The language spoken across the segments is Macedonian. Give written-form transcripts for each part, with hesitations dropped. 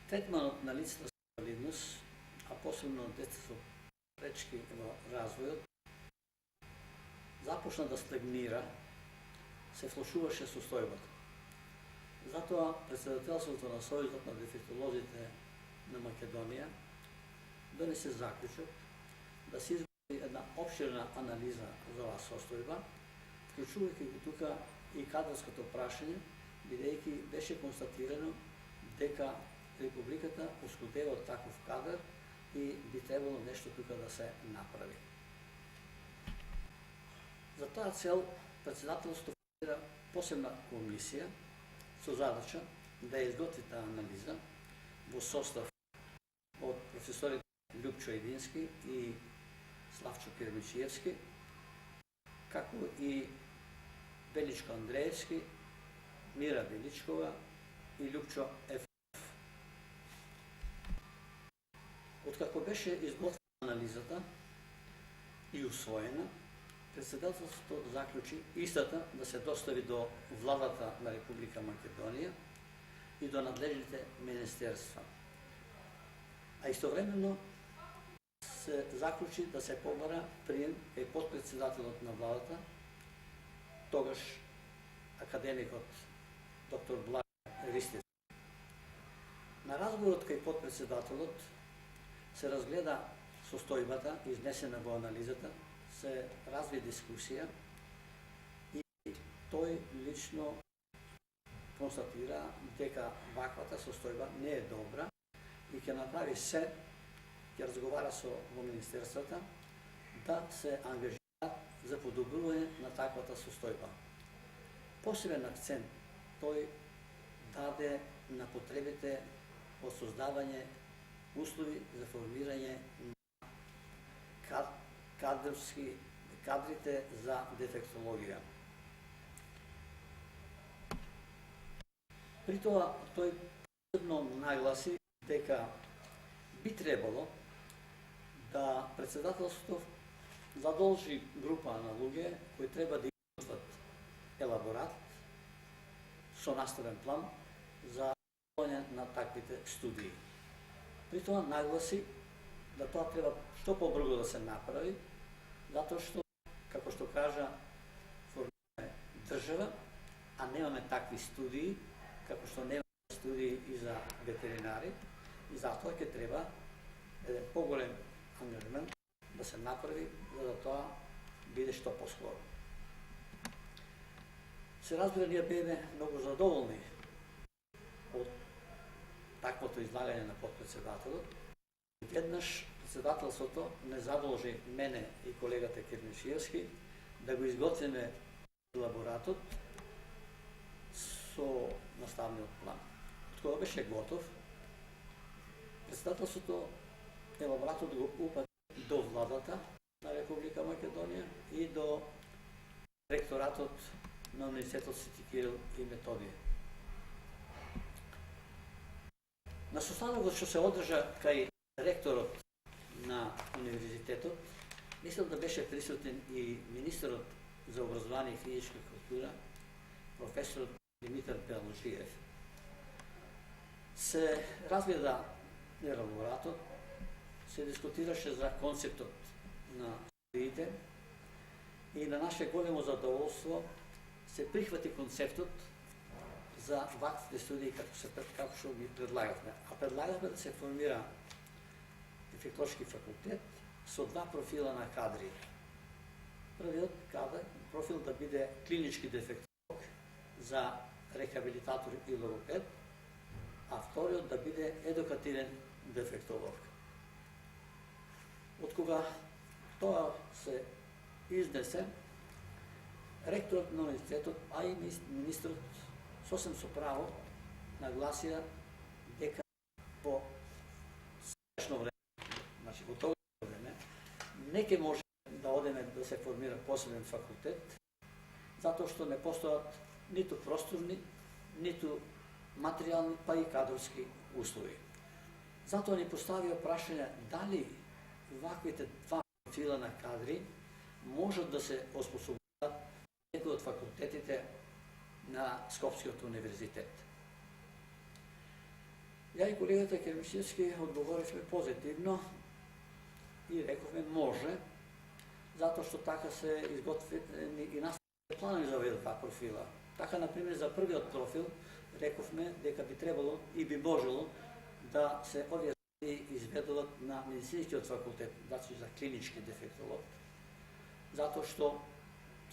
Третманот на лицата со инвалидност, а посебно деца со пречки во развојот, започна да стагнира, се влошуваше состојбата. Затоа председателството на Сојузот на дефектолозите на Македонија донесе заклучок да се изготви една опширна анализа за оваа состојба, вклучувајќи го тука и кадрското прашање, бидејќи беше констатирано дека Републиката оскудува од таков кадар и би требало нешто тука да се направи. За таа цел председателството формира посебна комисија со задача да изготви таа анализа во состав од професорите Љупчо Едински и Славчо Кермичиевски, како и Величко Андреевски, Мира Величкова и Љупчо Еф. Откако беше изготвена анализата и усвоена, председателството заклучи истата да се достави до владата на Република Македонија и до надлежните министерства. А истовремено се заклучи да се побара прием кај потпредседателот на владата, тогаш академикот доктор Благо Ристев. На разговорот кај потпредседателот се разгледа состојбата изнесена во анализата, се разви дискусија и тој лично констатира дека ваквата состојба не е добра и ќе направи се, ќе разговара со во министерствата да се ангажираат за подобрување на таквата состојба. Посебен акцент тој даде на потребите од создавање услови за формирање на кадрите за дефектологија. При тоа тој посебно нагласи дека би требало да председателството задолжи група на луѓе кои треба да изготват елаборат со наставен план за изготвување на таквите студии. При тоа нагласи да тоа треба што побрзо да се направи, затоа што, како што кажа, формираме држава, а немаме такви студии, како што немаме студии и за ветеринари, и затоа ќе треба еден поголем ангажмент да се направи, за да тоа биде што поскоро. Се разбира, ние беме многу задоволни од таквото излагање на потпредседателот. Веднаш председателството не задолжи мене и колегата Кермишиевски да го изготвиме елаборатот со наставниот план. Кога беше готов, председателството елаборатот го упати до владата на Република Македонија и до ректоратот на Универзитетот Свети Кирил и Методија. На состанокот што се одржа кај ректорот на универзитетот, мислам да беше присутен и министерот за образование и физичка култура, професор Димитар Беложиев. Се разгледа елаборатот, се дискутираше за концептот на студиите и на наше големо задоволство се прихвати концептот за ваквите студии како што ги предлагавме. А предлагавме да се формира дефектолошки факултет со два профила на кадри. Првиот профил да биде клинички дефектолог за рехабилитатор и логопед, а вториот да биде едукативен дефектолог. Од кога тоа се изнесе, ректорот на универзитетот, а и министрот сосем со право нагласија дека во сегашно време, значи во тоа време, не ќе може да одеме да се формира посебен факултет, затоа што не постојат ниту просторни, ниту материјални, па и кадрски услови. Затоа ни поставија прашање дали ваквите два профила на кадри можат да се оспособуваат некои од факултетите на Скопскиот универзитет. Ја и колегата Кермичевски одговоривме позитивно и рековме може, затоа што така се изготвени и наставени планови за овие два профила. Така, например, за првиот профил рековме дека би требало и би можело да се овие студии изведуват на медицинскиот факултет, значи за клинички дефектолог, затоа што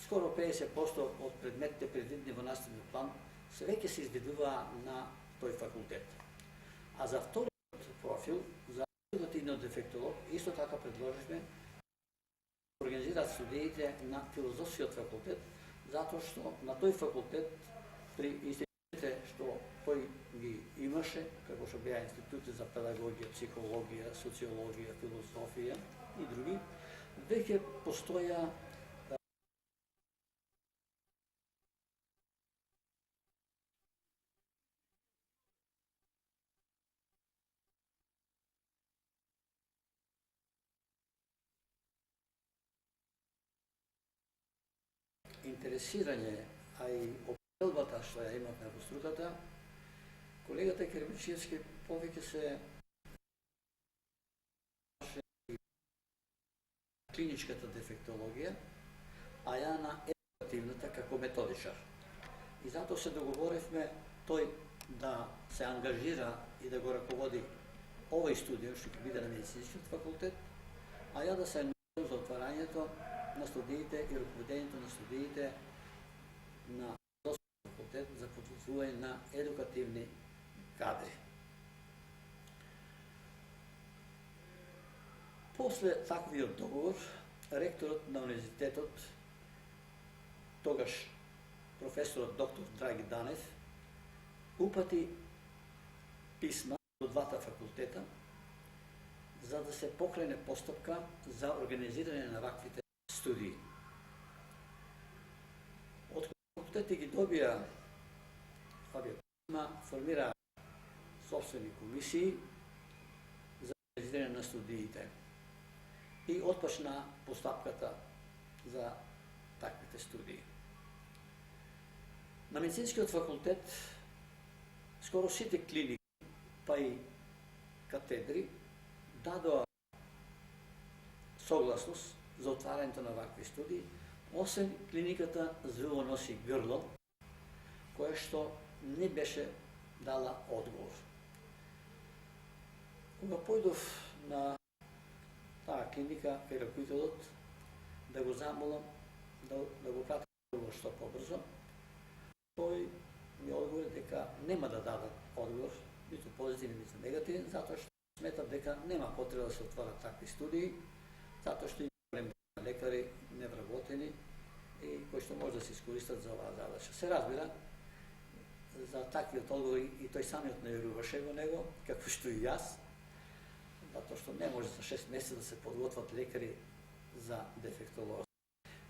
скоро 50% од предметите предвидени во наставниот план се веќе се изведува на тој факултет. А за вториот профил, за едукативниот дефектолог, исто така предложивме да организираат студиите на филозофскиот факултет, затоа што на тој факултет при институтите што тој ги имаше, како што беа институти за педагогија, психологија, социологија, философија и други, веќе постоја интересирање, а и опелбата што ја имавме во струката, колегата Кермичевски повеќе се клиничката дефектологија, а ја на едукативната како методичар. И затоа се договоривме тој да се ангажира и да го раководи овој студио што ќе биде на медицинскиот факултет, а ја да се ангажирам за отварањето на студиите и раководењето на студиите на факултет за подготвување на едукативни кадри. После таквиот договор, ректорот на универзитетот, тогаш професорот доктор Драги Данев, упати писма до двата факултета за да се покрене постапка за организирање на ваквите студии. Од факултети ги добија овие писма, формира собствени комисии за организирање на студиите и отпочна постапката за таквите студии. На медицинскиот факултет скоро сите клиники, па и катедри, дадоа согласност за отварањето на вакви студии, освен клиниката Звило носи грло, која што не беше дала одговор. Кога појдов на таа клиника кај ракуителот да го замолам да го прати што побрзо, тој ми одговори дека нема да дадат одговор, ниту позитивен, ниту негативен, затоа што сметат дека нема потреба да се отворат такви студии, затоа што има лекари невработени и кои што може да се искористат за оваа задача. Се разбира, за таквиот одговор и тој самиот не веруваше во него, како што и јас, затоа што не може за 6 месеци да се подготват лекари за дефектолози.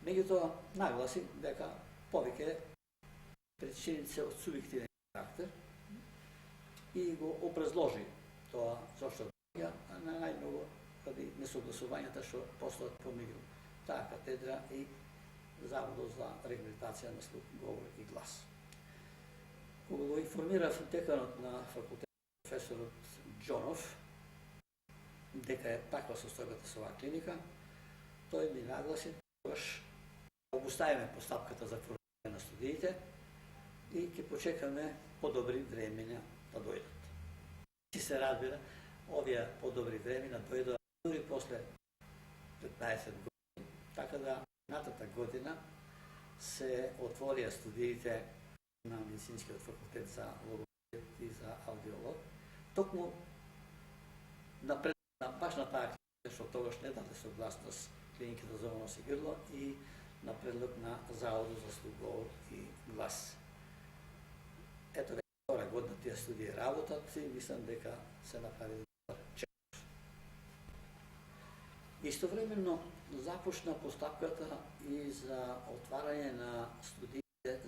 Меѓутоа, нагласи дека повеќе причините се од субјективен карактер и го образложи тоа зашто доаѓа, на најмногу ради несогласувањата што постојат помеѓу таа катедра и Заводот за рехабилитација на слух, говор и глас. Кога го информирав деканот на факултет професорот Џонов дека е таква состојбата со оваа клиника, тој ми нагласи тогаш обуставиме постапката за формирање на студиите и ќе почекаме подобри времења да дојдат. И се разбира, овие подобри времења дојдоа дури после 15 години, така да минатата година се отворија студиите на медицинскиот факултет за логопед и за аудиолог. Токму баш на таа клиника што тогаш не даде согласност клиниката за нос и грло и на предлог на Заводот за слух, говор и глас. Ето веќе втора година тие студии работат и мислам дека се направи добар чек. Истовремено започна постапката и за отварање на студиите